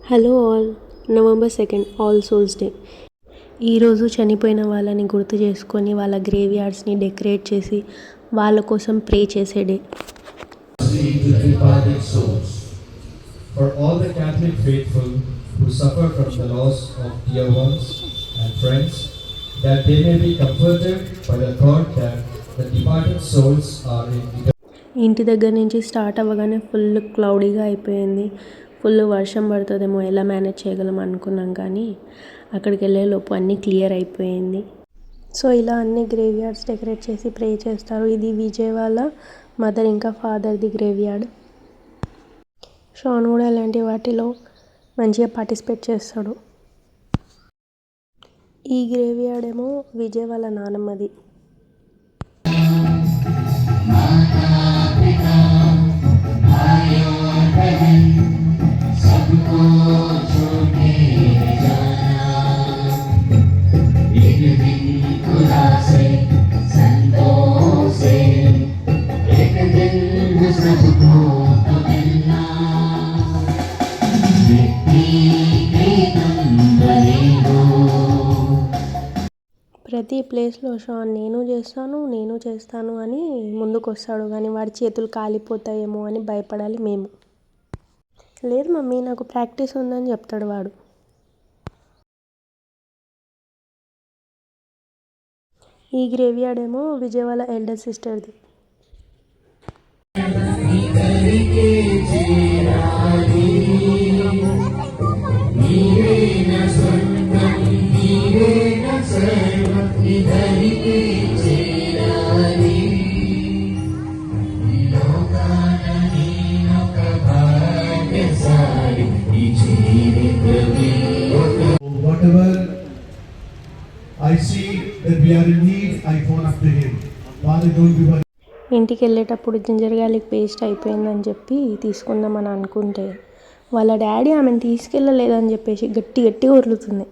Hello all, November 2nd all souls day. ఈరోజు చనిపోయిన వాళ్ళని గుర్తు చేసుకొని వాళ్ళ గ్రేవ్ యార్డ్స్ని డెకరేట్ చేసి వాళ్ళ కోసం ప్రే చేసే day. For all the Catholic faithful who suffer from the loss of dear ones and friends, that they may be comforted by the thought that the departed souls are in eternity. ఇంటి దగ్గర నుంచి start అవ్వగానే full క్లౌడీగా అయిపోయింది. Full వర్షం పడుతుందేమో, ఎలా manage చేయగలం అనుకున్నాం, కానీ అక్కడికి వెళ్ళే లోపు అన్నీ క్లియర్ అయిపోయింది. సో ఇలా అన్ని గ్రేవ్ యార్డ్స్ డెకరేట్ చేసి ప్రే చేస్తారు. ఇది విజయ్ వాళ్ళ మదర్ ఇంకా ఫాదర్ది గ్రేవ్ యార్డ్. షాన్ కూడా అలాంటి వాటిలో మంచిగా పార్టిసిపేట్ చేస్తాడు. ఈ గ్రేవ్ యార్డ్ ఏమో విజయ్ వాళ్ళ నానమ్మది. ప్రతి ప్లేస్లో షాన్ నేను చేస్తాను అని ముందుకు వస్తాడు, కానీ వాడి చేతులు కాలిపోతాయేమో అని భయపడాలి మేము. లేదు మమ్మీ, నాకు ప్రాక్టీస్ ఉందని చెప్తాడు వాడు. ఈ గ్రేవ్ యార్డ్ ఏమో విజయ్ వాళ్ళ elder సిస్టర్ది. Whatever I see that we are in need, I phone up to him. Father, don't be worried. ఇంటికి వెళ్ళేటప్పుడు జింజర్ గార్లిక్ పేస్ట్ అయిపోయిందని చెప్పి తీసుకుందామని అనుకుంటే వాళ్ళ డాడీ ఆమెను తీసుకెళ్ళలేదని చెప్పేసి గట్టి గట్టిగా ఉరులుతుంది.